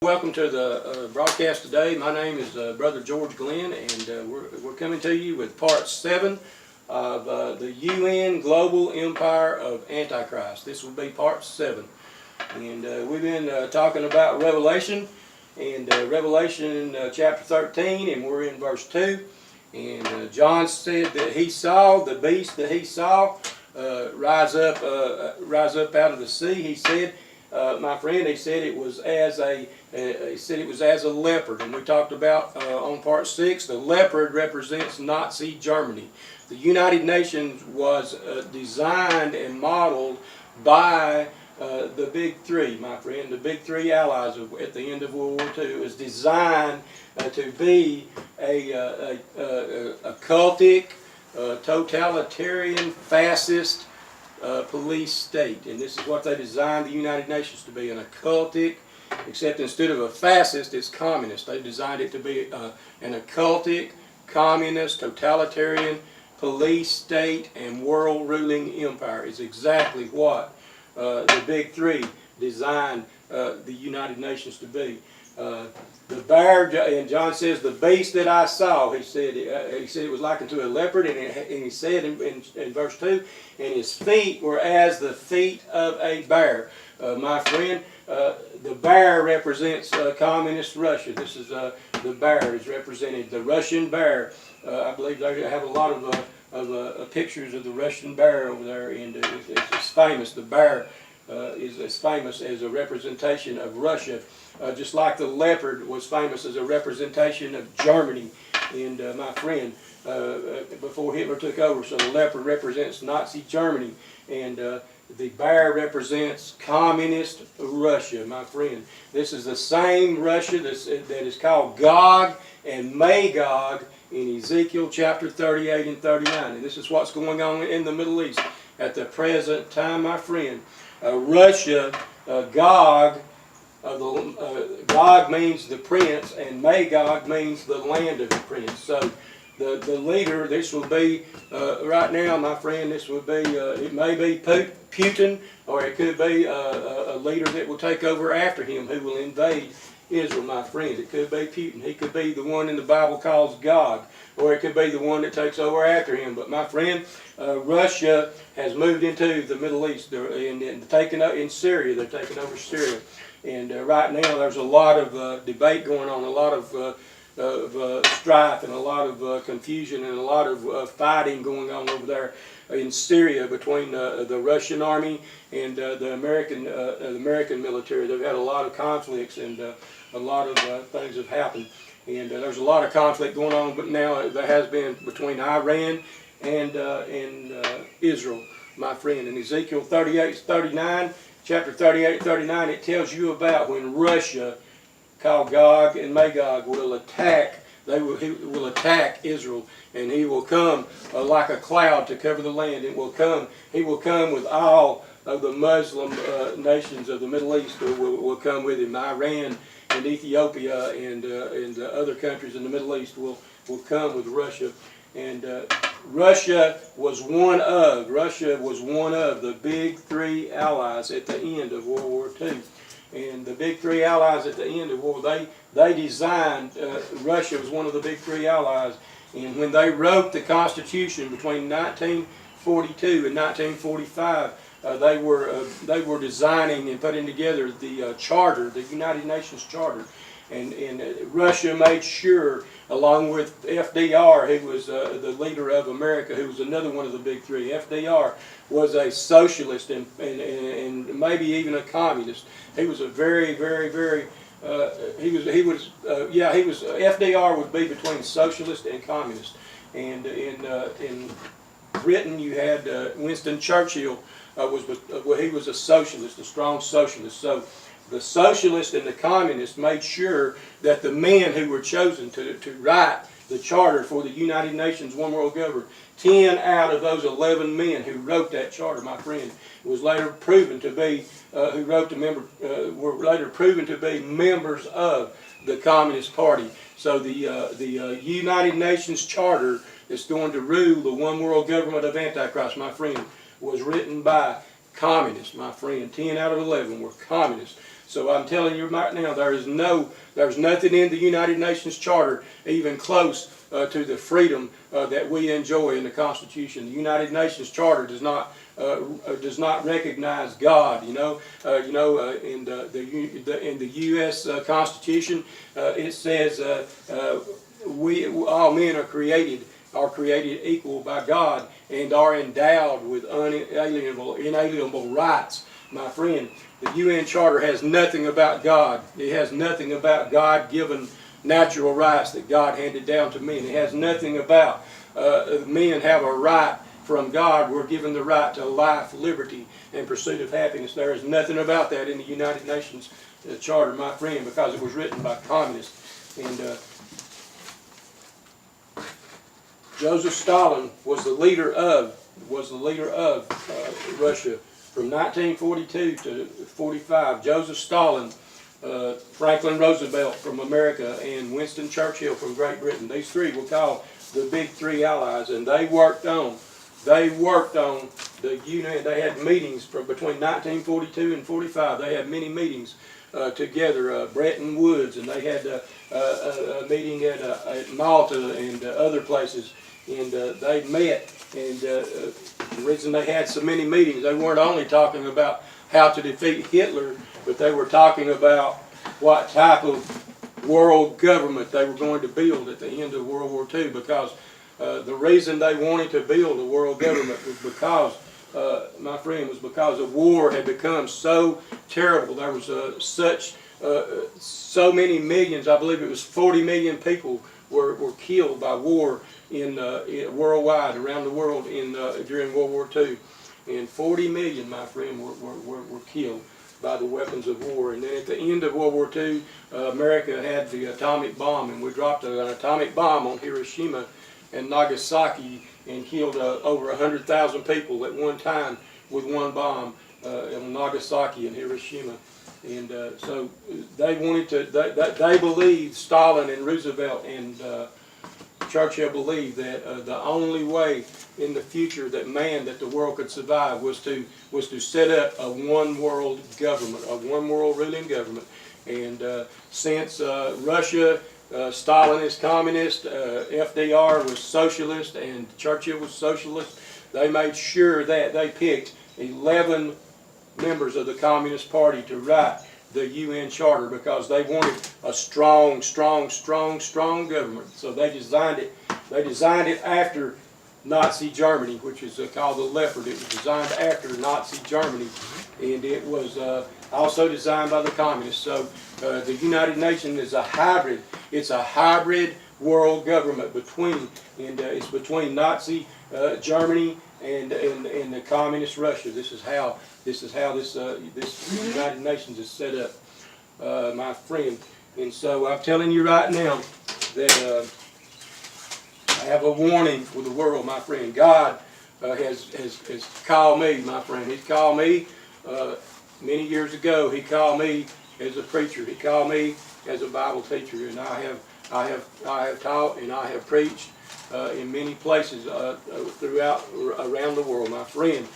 Welcome to the broadcast today. My name is Brother George Glenn, and we're coming to you with part 7 of the UN Global Empire of Antichrist. This will be part 7. And we've been talking about Revelation, and Revelation chapter 13, and we're in verse 2. And John said that he saw the beast that he saw rise up out of the sea. He said, my friend, he said it was as a leopard, and we talked about on part 6. The leopard represents Nazi Germany. The United Nations was designed and modeled by the big three, my friend. The big three allies at the end of World War II. It was designed to be a cultic, totalitarian, fascist police state, and this is what they designed the United Nations to be, an occultic, except instead of a fascist, it's communist. They designed it to be an occultic, communist, totalitarian police state and world ruling empire. Is exactly what the big three designed the United Nations to be. The bear, and John says, the beast that I saw, he said it was likened to a leopard, and he said in verse 2, and his feet were as the feet of a bear. My friend, the bear represents communist Russia. This is the bear is represented, the Russian bear. I believe they have a lot of pictures of the Russian bear over there, and it's famous. The bear is as famous as a representation of Russia, just like the leopard was famous as a representation of Germany. And my friend, before Hitler took over, so the leopard represents Nazi Germany, and the bear represents communist Russia, my friend. This is the same Russia that is called Gog and Magog in Ezekiel chapter 38 and 39. And this is what's going on in the Middle East at the present time, my friend. Russia, Gog, Gog means the prince, and Magog means the land of the prince. So the leader, this will be, right now, my friend, this will be, it may be Putin, or it could be a leader that will take over after him who will invade Israel, my friend. It could be Putin. He could be the one in the Bible calls Gog, or it could be the one that takes over after him. But my friend, Russia has moved into the Middle East and taken up in Syria. They're taking over Syria, and right now there's a lot of debate going on, a lot of strife, and a lot of confusion, and a lot of fighting going on over there in Syria between the Russian army and the American military. They've had a lot of conflicts, and a lot of things have happened. And there's a lot of conflict going on, but now there has been between Iran and Israel, my friend. In Ezekiel 38:39, chapter 38:39, it tells you about when Russia, called Gog and Magog, will attack. He will attack Israel, and he will come like a cloud to cover the land. He will come with all of the Muslim nations of the Middle East will come with him. Iran and Ethiopia and other countries in the Middle East will come with Russia. And Russia was one of the big three allies at the end of World War II. And the big three allies at the end of war, they designed, Russia was one of the big three allies. And when they wrote the Constitution between 1942 and 1945, they were designing and putting together the charter, the United Nations Charter. And Russia made sure, along with FDR, who was the leader of America, who was another one of the big three. FDR was a socialist and maybe even a communist. He was a very, very, very FDR would be between socialist and communist. And in Britain, you had Winston Churchill. He was a socialist, a strong socialist. So the socialists and the communists made sure that the men who were chosen to write the charter for the United Nations One World Government, 10 out of those 11 men who wrote that charter, my friend, was later proven to be were later proven to be members of the Communist Party. So the United Nations Charter that's going to rule the one world government of Antichrist, my friend, was written by communists, my friend. 10 out of 11 were communists. So I'm telling you right now, there's nothing in the United Nations Charter even close to the freedom that we enjoy in the Constitution. The United Nations Charter does not recognize God. In the U.S. Constitution, it says we all men are created equal by God and are endowed with inalienable rights. My friend, the UN Charter has nothing about God. It has nothing about God-given natural rights that God handed down to men. It has nothing about men have a right from God. We're given the right to life, liberty, and pursuit of happiness. There is nothing about that in the United Nations Charter, my friend, because it was written by communists. And Joseph Stalin was the leader of Russia from 1942 to 45. Joseph Stalin, Franklin Roosevelt from America, and Winston Churchill from Great Britain. These three were called the Big Three Allies, and they worked on the UN. They had meetings from between 1942 and 45. They had many meetings together, Bretton Woods, and they had a meeting at Malta and other places, and they met. And the reason they had so many meetings, they weren't only talking about how to defeat Hitler, but they were talking about what type of world government they were going to build at the end of World War II, because the reason they wanted to build a world government was because, my friend, was because the war had become so terrible. There was so many millions, I believe it was 40 million people were killed by war worldwide, around the world during World War II. And 40 million, my friend, were killed by the weapons of war. And then at the end of World War II, America had the atomic bomb, and we dropped an atomic bomb on Hiroshima and Nagasaki and killed over 100,000 people at one time with one bomb in Nagasaki and Hiroshima. And so they wanted to, they believed, Stalin and Roosevelt and Churchill believed that the only way in the future that the world could survive was to set up a one world government, a one world ruling government. And since Russia, Stalin is communist, FDR was socialist, and Churchill was socialist, they made sure that they picked 11 members of the Communist Party to write the UN Charter, because they wanted a strong government. So they designed it. They designed it after Nazi Germany, which is called the leopard. It was designed after Nazi Germany, and it was also designed by the communists. So the United Nations is a hybrid. It's a hybrid world government it's between Nazi Germany and the communist Russia. This is how this United Nations is set up, my friend. And so I'm telling you right now that I have a warning for the world, my friend. God has called me, my friend. He's called me many years ago. He called me as a preacher. He called me as a Bible teacher, and I have taught and I have preached in many places around the world, my friend.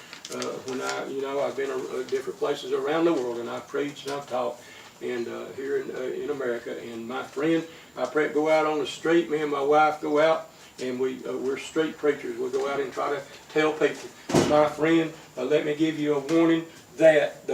When I've been different places around the world, and I've preached and I've taught, and here in America. And my friend, I go out on the street. Me and my wife go out, and we're street preachers. We go out and try to tell people, my friend, let me give you a warning that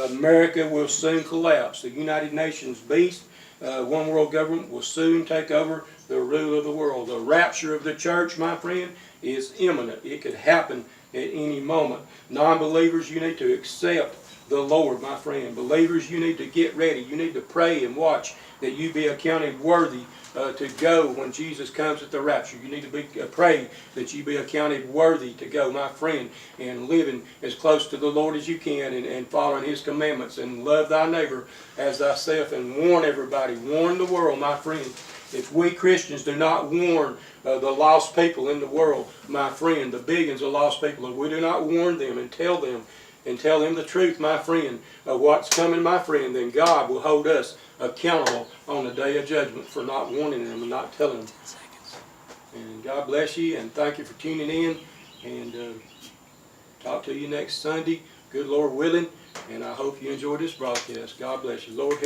America will soon collapse. The United Nations beast, one world government, will soon take over the rule of the world. The rapture of the church, my friend, is imminent. It could happen at any moment. Non-believers, you need to accept the Lord, my friend. Believers, you need to get ready. You need to pray and watch that you be accounted worthy to go when Jesus comes at the rapture. You need to pray that you be accounted worthy to go, my friend, and living as close to the Lord as you can, and following His commandments, and love thy neighbor as thyself, and warn everybody. Warn the world, my friend. If we Christians do not warn the lost people in the world, my friend, the billions of lost people, if we do not warn them and tell them the truth, my friend, of what's coming, my friend, then God will hold us accountable on the day of judgment for not warning them and not telling them. And God bless you, and thank you for tuning in, and talk to you next Sunday, good Lord willing. And I hope you enjoyed this broadcast. God bless you. Lord, help